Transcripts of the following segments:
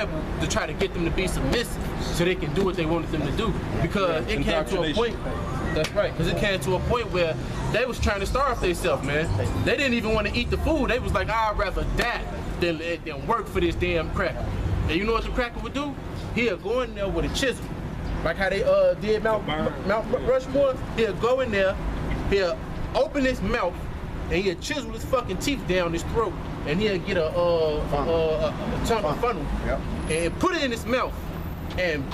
Bible to try to get them to be submissive so they can do what they wanted them to do. Because it came to a point, that's right, because it came to a point where they was trying to starve themselves, man. They didn't even want to eat the food. They was like, I'd rather die than work for this damn cracker. And you know what the cracker would do? He'll go in there with a chisel. Like how they did Mount Rushmore. He'll go in there, he'll open his mouth, and he'll chisel his fucking teeth down his throat, and he'll get a funnel, and put it in his mouth, and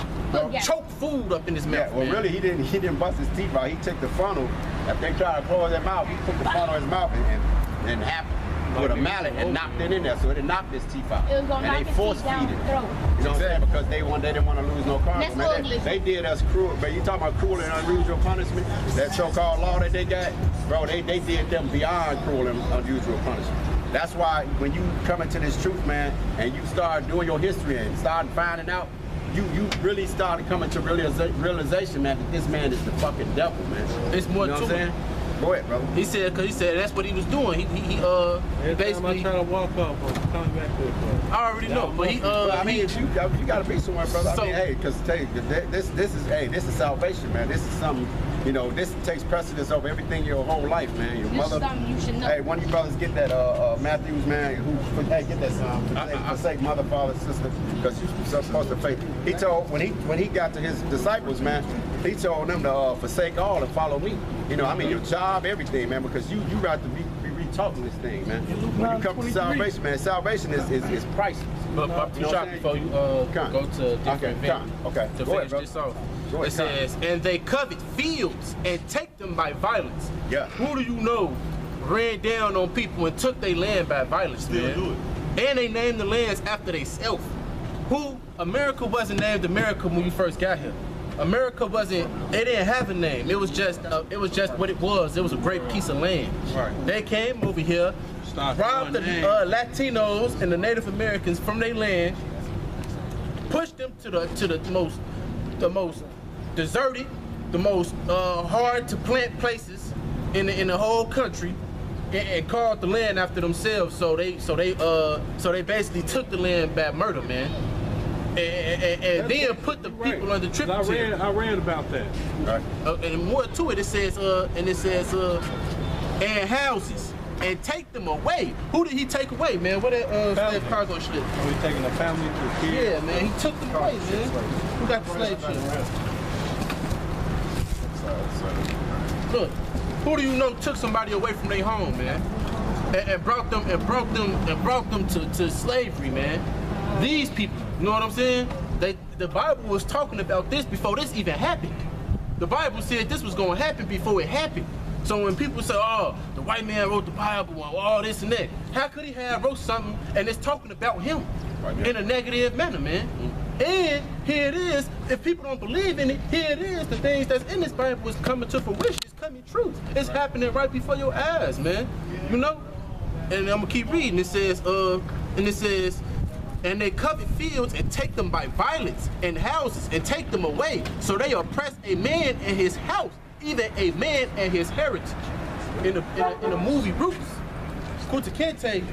choke food up in his mouth. Well, really, he didn't bust his teeth out. He took the funnel. If they tried to close their mouth, he took the funnel in his mouth and happy with a mallet and knocked it in there, so it knocked his teeth out. And they force feed it. You know what I'm saying? Because they didn't want to lose no cargo. Man, they did us cruel, but you talking about cruel and unusual punishment? That so-called law that they got, bro, they did them beyond cruel and unusual punishment. That's why when you come into this truth, man, and you start doing your history and start finding out, you really started coming to realization, man, that this man is the fucking devil, man. It's more you know to what I'm saying? Go ahead, brother. He said that's what he was doing. He basically. I try to walk up, I'm coming back to it. I already know, but he I mean, if you gotta be somewhere, brother. I mean, hey, because this is salvation, man. This is something, you know. This takes precedence over everything your whole life, man. Your mother. You should know. Hey, one of you brothers get that Matthews, man. Get that song. Forsake mother, father, sister, because you're supposed to faith. He told when he got to his disciples, man. He told them to forsake all and follow me. You know, I mean, your job, everything, man, because you got to be re-talking this thing, man. When you come to salvation, man, salvation is priceless. But before you go to different event, to finish this off, it says, and they covet fields and take them by violence. Yeah. Who do you know ran down on people and took their land by violence, man? And they named the lands after themselves. America wasn't named America when we first got here. America wasn't, it didn't have a name. It was just what it was. It was a great piece of land. Right. They came over here, robbed the Latinos and the Native Americans from their land, pushed them to the most deserted, the most hard to plant places in the whole country, and called the land after themselves. So they basically took the land by murder, man. And then put the people under tribute. I read about that. Right. And more to it, it says, and houses, and take them away. Who did he take away, man? What that slave cargo shit? He taking the family to the kids? Yeah, man, he took them away, man. Who got the slave shit? Look, who do you know took somebody away from their home, man, and brought them to slavery, man? These people, you know what I'm saying? The Bible was talking about this before this even happened. The Bible said this was going to happen before it happened. So when people say, oh, the white man wrote the Bible, and all this and that, how could he have wrote something and it's talking about him in a negative manner, man? And here it is, if people don't believe in it, here it is, the things that's in this Bible is coming to fruition, it's coming true. It's happening right before your eyes, man. You know? And I'm going to keep reading. It says, and they covet fields and take them by violence, and houses and take them away. So they oppress a man and his house, even a man and his heritage. In the movie Roots, Kunta Kinte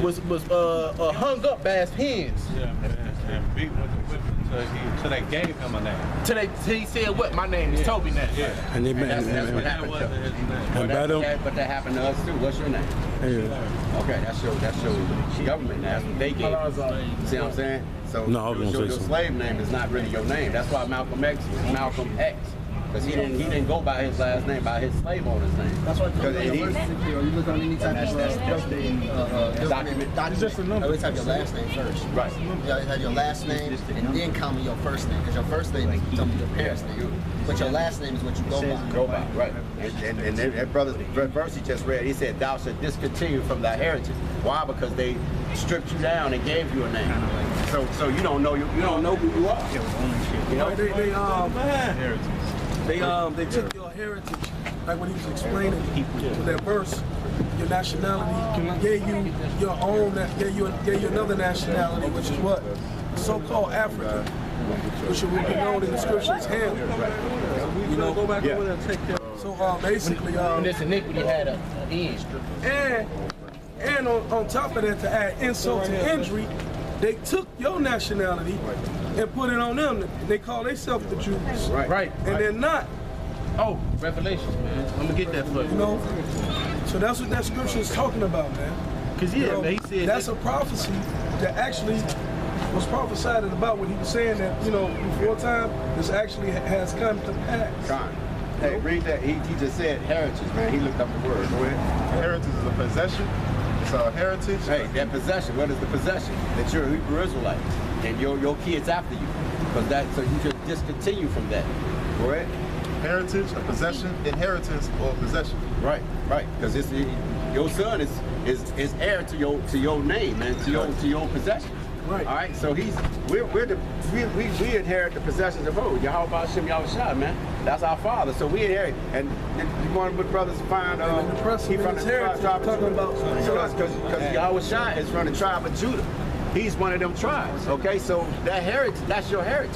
was hung up by his hands. Yeah, man, and beat with the whip until they gave him a name. He said, "What? My name is Toby now." Yeah. And that's what happened to him. But that happened to us too. What's your name? Yeah. Okay, that's your government. That's what they gave. See what I'm saying? So your slave name is not really your name. That's why Malcolm X was Malcolm X. Because he didn't go by his last name, by his slave owner's name. That's why you look on any type of document. It's just a number. Always have your last name first. Right. You always have your last name and then come with your first name. Because your first name is your parents' name. But your last name is what you go by. Go by, right. And that brother's verse he just read, he said, thou shalt discontinue from thy heritage. Why? Because they stripped you down and gave you a name. So you don't know you don't know who you are. You know? They took your heritage, like when he was explaining with that verse, your nationality, gave you your own, gave you another nationality, which is what? So-called Africa, which will be known in the scriptures Ham. You know, go back over there and take care. So basically, when this iniquity had an end. And on top of that, to add insult to injury, They took your nationality and put it on them. They call themselves the Jews. Right. And they're not. Oh, Revelations, man. I'm gonna get that for you. You know? So that's what that scripture is talking about, man. Cause yeah, man, he said that's a prophecy that actually was prophesied about when he was saying that, you know, before time, this actually has come to pass. Hey, read that. He just said heritage, man. He looked up the word. Go ahead. Heritage is a possession. It's a heritage. Hey, that possession. What is the possession? That you're a Hebrew Israelite and your kids after you, because that so you can discontinue from that. Go ahead. Heritage, a possession, inheritance, or possession. Right, right. Because it's your son is heir to your name, man, to your possession. Right. All right. So we inherit the possessions of who? Yahweh Hashem Yahushua, man. That's our father. So we inherit. And one of the brothers find he from the tribe of Judah. Because Yahushua is from the tribe of Judah. He's one of them tribes. Okay. So that heritage, that's your heritage.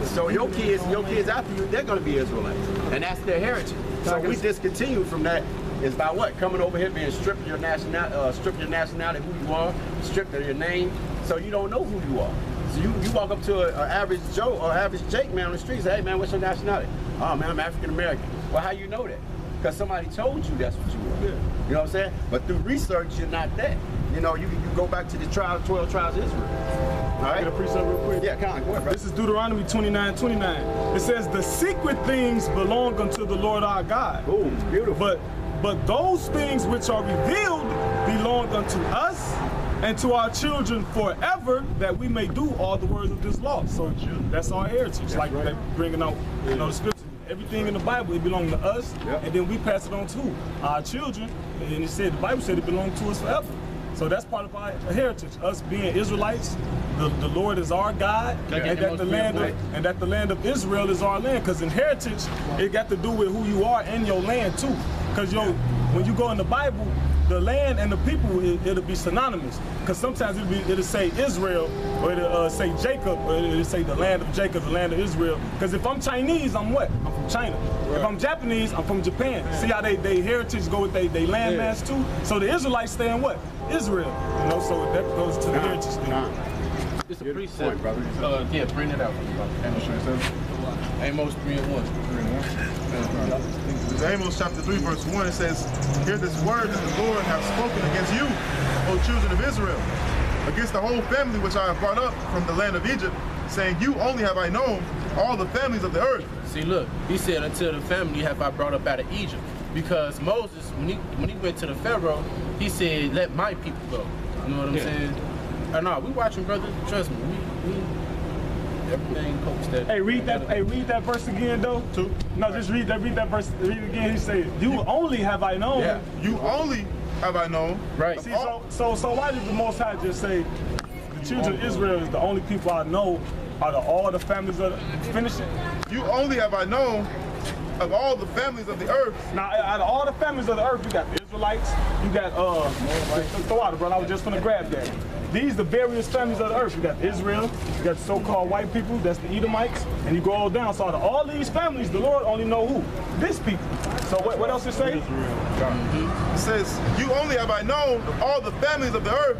So your kids after you, they're going to be Israelites, and that's their heritage. So we discontinue from that. Is by what? Coming over here being stripped of your nationality, who you are, stripped of your name, so you don't know who you are. So you walk up to an average Joe or average Jake man on the street and say, hey man, what's your nationality? Oh man, I'm African American. Well, how you know that? Because somebody told you that's what you were. Yeah. You know what I'm saying? But through research, you're not that. You know, you go back to the 12 tribes of Israel. All right? Get a precept real quick. Yeah, kind of. Go ahead, bro. This is Deuteronomy 29:29. It says, the secret things belong unto the Lord our God. Ooh, beautiful. But those things which are revealed belong unto us and to our children forever, that we may do all the words of this law. So that's our heritage. That's like right. Bringing out, you know, the scripture. Everything in the Bible, it belongs to us, and then we pass it on to our children. And it said, the Bible said it belonged to us forever. So that's part of our heritage. Us being Israelites, the Lord is our God, and that the land of Israel is our land. Because in heritage, it got to do with who you are and your land too. Because when you go in the Bible, the land and the people, it'll be synonymous. Because sometimes it'll say Israel, or it'll say Jacob, or it'll say the land of Jacob, the land of Israel. Because if I'm Chinese, I'm what? I'm from China. Right. If I'm Japanese, I'm from Japan. See how they heritage go with they land mass too? So the Israelites stay in what? Israel. You know, so that goes to the heritage thing. It's a precept, brother. Yeah, bring it out for me, brother. Amos 3:1. It's Amos chapter 3, verse 1. It says, hear this word that the Lord hath spoken against you, O children of Israel, against the whole family which I have brought up from the land of Egypt, saying, you only have I known all the families of the earth. See, look, he said, until the family have I brought up out of Egypt. Because Moses, when he went to the Pharaoh, he said, let my people go. You know what I'm saying? No, we watching, brother. Trust me. We everything coach that. Hey, read that verse again, though. No, just read that verse. Read it again. He said, you only have I known. Yeah. You only have I known. Right. See, so why did the Most High just say, the children of Israel is the only people I know out of all the families of finish it? You only have I known of all the families of the earth. Now, out of all the families of the earth, you got the Israelites, you got, throw out, brother, I was just gonna grab that. These the various families of the earth. You got Israel, you got so-called white people, that's the Edomites, and you go all down. So out of all these families, the Lord only know who? This people. So what else it say? It says, you only have I known of all the families of the earth,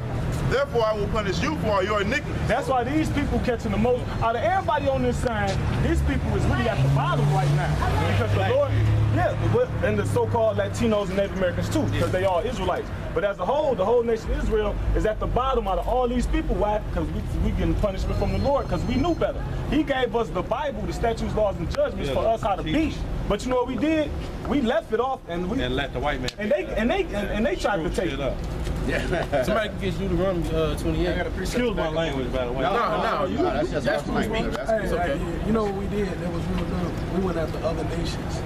therefore I will punish you for your iniquity. That's why these people catching the most. Out of everybody on this side, these people is really at the bottom right now. Because the Lord, and the so-called Latinos and Native Americans too, because they are Israelites. But as a whole, the whole nation of Israel is at the bottom out of all these people. Why? Because we getting punishment from the Lord, because we knew better. He gave us the Bible, the statutes, laws, and judgments for us how to be. But you know what we did? We left it off and let the white man. And they tried to take it up. Yeah. Somebody can get Deuteronomy 28. Excuse my language, by the way. No, that's cool. Hey, you know what we did? That was real dumb. We went after other nations,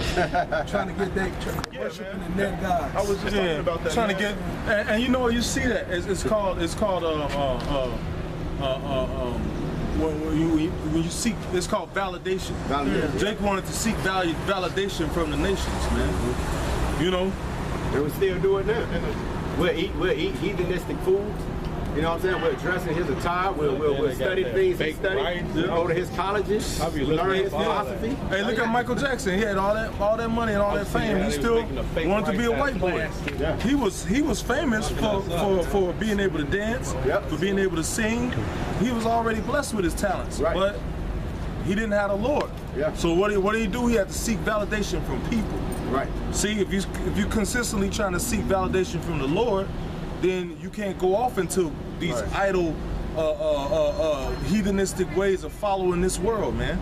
trying to get worshiping the net gods. I was just talking about that. Trying to get, and you know, you see that it's called when you seek, it's called validation. Jake wanted to seek validation from the nations, man. You know, they will still do it now. We'll eat heathenistic foods, You know what I'm saying? We'll dress in his attire. We'll study things he studied. Go to his colleges. Learn his philosophy. Hey, look at Michael Jackson. He had all that money and all that fame. He still wanted to be a white boy. Yeah. He was famous for being able to dance, for being able to sing. He was already blessed with his talents, but he didn't have the Lord. Yeah. So what did he do? He had to seek validation from people. Right. See, if you consistently trying to seek validation from the Lord, then you can't go off into these idle, heathenistic ways of following this world, man.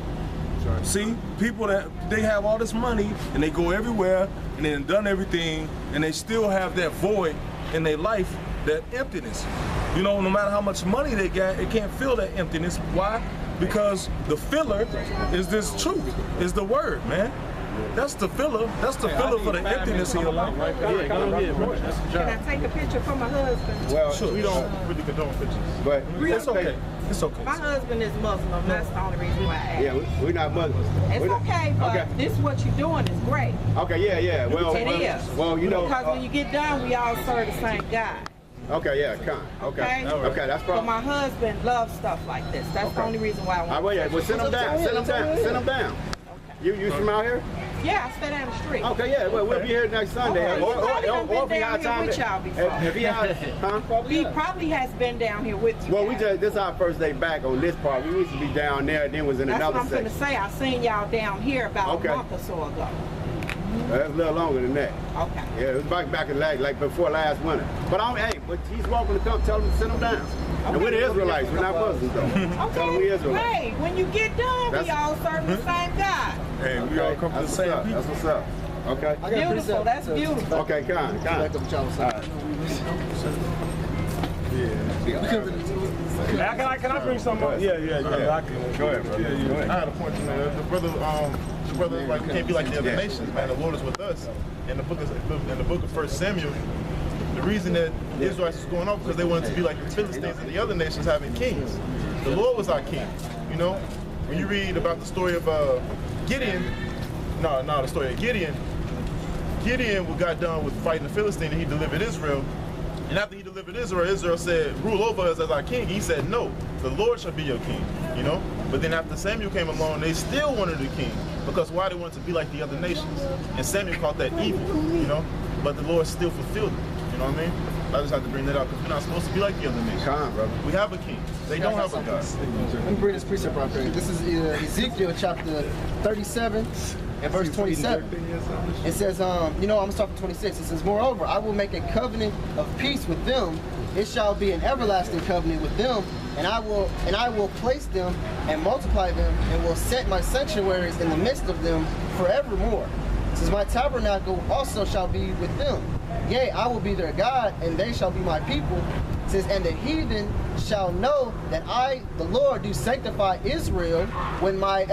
See, people that they have all this money and they go everywhere and they've done everything and they still have that void in their life, that emptiness. You know, no matter how much money they got, it can't fill that emptiness. Why? Because the filler is this truth, is the word, man. That's the filler. That's the filler for the emptiness in your life. Can I take a picture for my husband? Well, sure. We don't really condone pictures. But It's okay. It's okay. My husband is Muslim. That's the only reason why I asked. Yeah, we're not Muslims. It's okay, but this what you're doing is great. Okay, yeah. Well, It is. Well, you know. Because when you get done, we all serve the same God. Okay, yeah, okay. Okay, that's But probably. my husband loves stuff like this. That's the only reason why I want to. Well, send them down. Send them down. You from out here? Yeah, I stay down the street. Okay, yeah. Well, we'll be here next Sunday. Okay, Or if we got time. He probably has been down here with you. Well, this is our first day back on this part. We used to be down there, then was in That's another what I'm going to section. say. I seen y'all down here about a month or so ago. That's a little longer than that. Okay. Yeah, it was back in like before last winter. But but he's welcome to come. Tell him to send him down. And we're the Israelites. We're not Muslims though. Tell him we Israelites. Hey, when you get done, we all serve the same God. Hey, we all come to the same people. That's what's up. Okay. Beautiful. That's beautiful. Okay, kind. Can I bring something up? Yeah. I can. Go ahead, bro. I had a point, man. The brother, like, we can't be like the other nations, man. The Lord is with us. In the book of 1 Samuel, the reason that the Israelites was going off because they wanted to be like the Philistines and the other nations having kings. The Lord was our king. You know, when you read about the story of Gideon, the story of Gideon got done with fighting the Philistine and he delivered Israel. And after he delivered Israel, Israel said, rule over us as our king. He said, no, the Lord shall be your king, you know? But then after Samuel came along, they still wanted a king. Because why? They wanted to be like the other nations. And Samuel called that evil, you know? But the Lord still fulfilled it, you know what I mean? I just have to bring that up because we're not supposed to be like the other nations. Brother. We have a king. They don't have a God. Let me bring this precept right here. This is Ezekiel chapter 37 and verse 27. It says, I'm going to start from 26. It says, moreover, I will make a covenant of peace with them. It shall be an everlasting covenant with them, and I will place them and multiply them, and will set my sanctuaries in the midst of them forevermore. It says, my tabernacle also shall be with them. Yea, I will be their God, and they shall be my people. It says, and the heathen shall know that I, the Lord, do sanctify Israel with my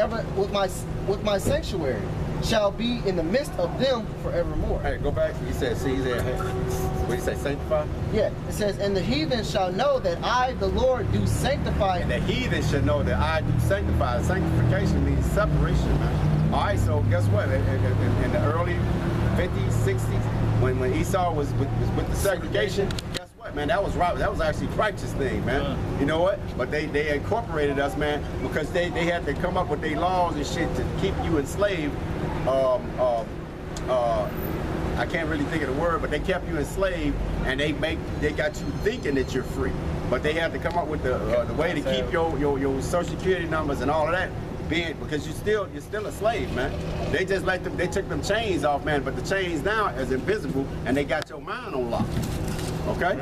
sanctuary shall be in the midst of them forevermore. Hey, go back. He said, what did he say, sanctify? Yeah, it says, and the heathen shall know that I, the Lord, do sanctify. And the heathen should know that I do sanctify. Sanctification means separation, man. All right, so guess what? In the early 50s, 60s, when Esau was with the segregation, guess what, man? That was right. That was actually a righteous thing, man. You know what? But they incorporated us, man, because they had to come up with their laws and shit to keep you enslaved. I can't really think of the word, but they kept you enslaved, and they got you thinking that you're free. But they had to come up with the way to keep your social security numbers and all of that. Because you're still a slave, man. They just they took them chains off, man. But the chains now is invisible, and they got your mind on lock. Okay?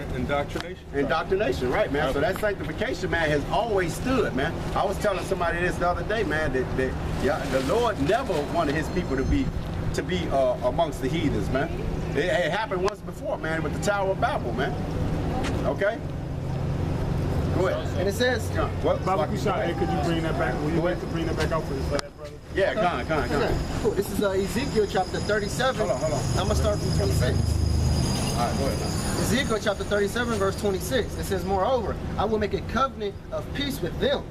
Indoctrination, right, man. So that sanctification, man, has always stood, man. I was telling somebody this the other day, man, that the Lord never wanted His people to be amongst the heathens, man. It happened once before, man, with the Tower of Babel, man. Okay? Go ahead. And it says, Baba Kushai, could you bring that back? Will you wait to bring that back out for that, brother? Yeah, come on. Okay, cool. This is Ezekiel chapter 37. Hold on. I'm going to start from 26. All right, go ahead now. Ezekiel chapter 37, verse 26. It says, moreover, I will make a covenant of peace with them.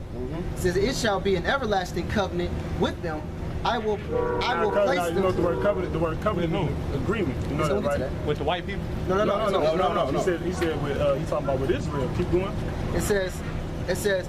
It says, it shall be an everlasting covenant with them, I will Now, place you know them. the word covenant means agreement. You know So that, right? With the white people? No. He said he's talking about with Israel. Keep going. It says,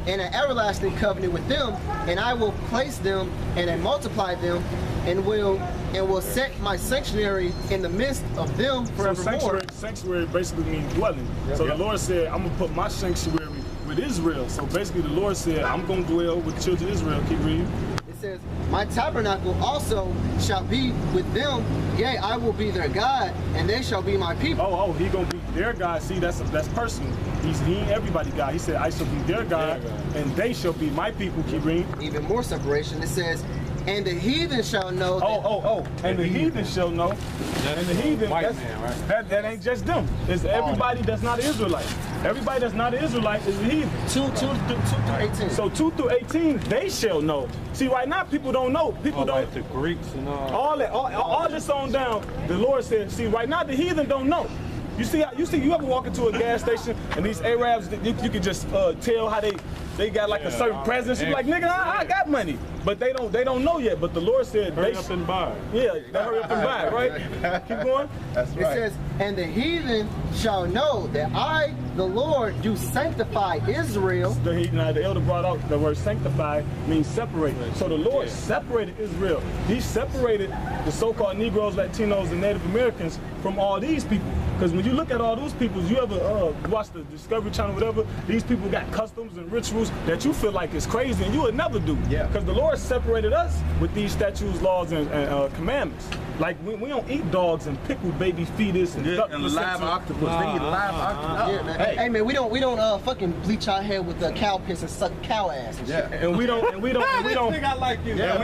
in an everlasting covenant with them, and I will place them and multiply them, and will set my sanctuary in the midst of them So forevermore. sanctuary basically means dwelling. So the Lord said, I'm gonna put my sanctuary with Israel. So basically the Lord said, I'm gonna dwell with the children of Israel. Keep reading. It says, my tabernacle also shall be with them, yea, I will be their God, and they shall be my people. Oh, he gonna be their God. See, that's personal. He ain't everybody God. He said, I shall be their God, and they shall be my people. Keep reading. Even more separation. It says, and the heathen shall know. And the heathen shall know. And the heathen, White man, right? that ain't just them. It's everybody that's not an Israelite. Everybody that's not an Israelite is a heathen. 2 through 18. So 2 through 18, they shall know. See, right now people don't know. People don't. Like the Greeks and all. All this on down. The Lord said, see, right now the heathen don't know. You see, you ever walk into a gas station and these Arabs, you can just tell how they got like a certain presence. You're like, nigga, I got money, but they don't know yet. But the Lord said, Hurry up and buy. Yeah, they hurry up and buy it, right? Keep going. That's It says, and the heathen shall know that I, the Lord, do sanctify Israel. The elder brought out the word sanctify means separate. So the Lord separated Israel. He separated the so-called Negroes, Latinos, and Native Americans from all these people. Because when you look at all those people, you ever watch the Discovery Channel, whatever, these people got customs and rituals that you feel like is crazy and you would never do. Yeah. Because the Lord separated us with these statutes, laws, and commandments. Like we don't eat dogs and pickled baby fetus and duck and live octopus. They eat live octopus. Yeah, man. Hey man, we don't fucking bleach our hair with cow piss and suck cow ass and shit. Yeah. And we don't I like you. Yeah.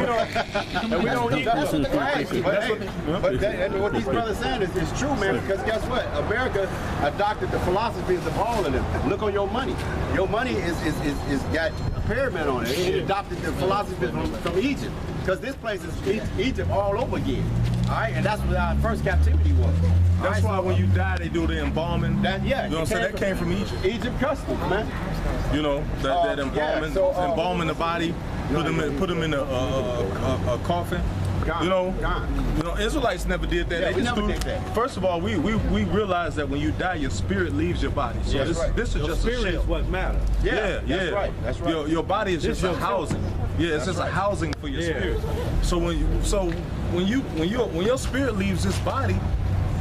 and we don't eat That's what the Right. Quran But, and what these brothers saying is true, man, because guess what? America adopted the philosophies of all of them. Look on your money. Your money is got a pyramid on it. It adopted the philosophy from Egypt. Because this place is Egypt all over again. All right, and that's what our first captivity was. That's why when you die, they do the embalming. Yeah, You know what I'm saying? That came from Egypt. Egypt customs, man. You know, that embalming, yeah, so, embalming the body, put them in a coffin. Gone, You know, gone. you know, Israelites never did that. Yeah, They we just never did that. First of all, we realize that when you die, your spirit leaves your body. So Yeah, this, that's right. this is Your just spirit a shell. is what matters. Yeah, That's right. That's right. Your body is just a housing. Yeah, it's just a housing for your spirit. So when your spirit leaves this body,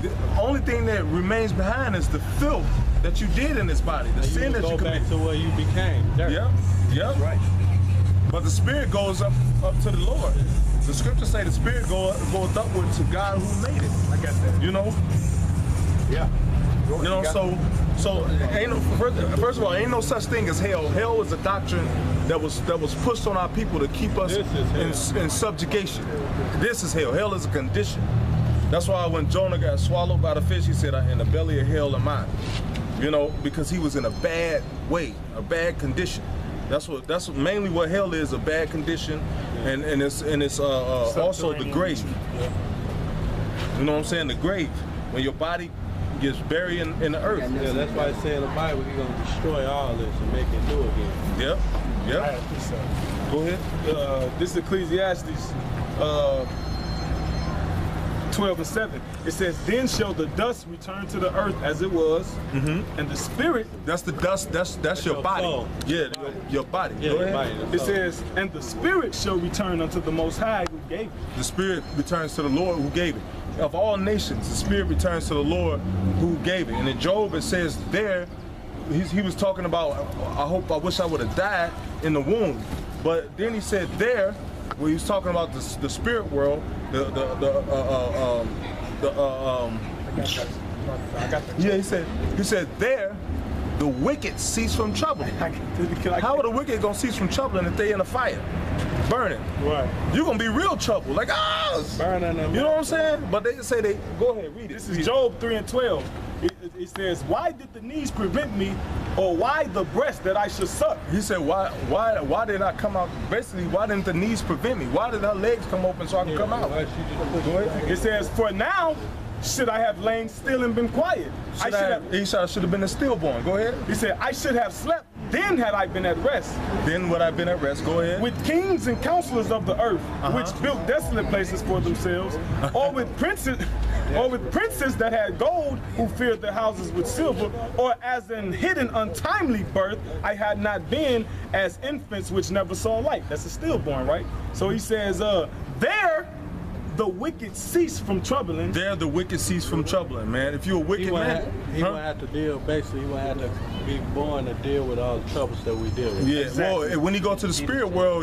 the only thing that remains behind is the filth that you did in this body, the sin that you go back committed. to where you became. Dirt. Yep. Right. But the spirit goes up to the Lord. The scriptures say the spirit goes upward to God who made it. I got that. You know. Yeah. You know, so ain't no, first of all, ain't no such thing as hell. Hell is a doctrine that was pushed on our people to keep us in subjugation. This is hell. Hell is a condition. That's why when Jonah got swallowed by the fish, he said, "In the belly of hell am I." You know, because he was in a bad way, a bad condition. That's mainly what hell is, a bad condition, and it's also the grave. You know what I'm saying? The grave, when your body gets buried in the earth. Yeah, that's why it said in the Bible he's gonna destroy all this and make it new again. Yep. I Yep. have this, Go ahead. this is Ecclesiastes 12:7. It says, "Then shall the dust return to the earth as it was, and the spirit." That's the dust. That's your body. soul. Yeah, your body. Yeah, Go your ahead. body. It says, "And the spirit shall return unto the Most High who gave it." The spirit returns to the Lord who gave it. Of all nations, the spirit returns to the Lord who gave it. And in Job, it says there, he was talking about, I wish I would have died in the womb. But then he said there, where he was talking about the spirit world, yeah, he said there, the wicked cease from trouble. How are the wicked gonna cease from troubling if they in a fire, burning? Right. You're gonna be real trouble. Like, Burning them. you know what I'm saying? But they say go ahead, read it. This is Job 3:12. It says, "Why did the knees prevent me, or why the breast that I should suck?" He said, why did I come out? Basically, why didn't the knees prevent me? Why did her legs come open so I could come out? Why she Go ahead. It says, "For now should I have lain still and been quiet." He should have been a stillborn. Go ahead. He said, "I should have slept then had I been at rest. Then would I have been at rest? Go ahead. With kings and counselors of the earth, which built desolate places for themselves, or with princes that had gold, who feared their houses with silver, or as in hidden untimely birth, I had not been as infants which never saw light. That's a stillborn, right? So he says, there the wicked cease from troubling. There the wicked cease from troubling, man. If you're a wicked man, he won't have to deal, basically, he won't have to be born to deal with all the troubles that we deal with. Yeah, well, when you go to the spirit world,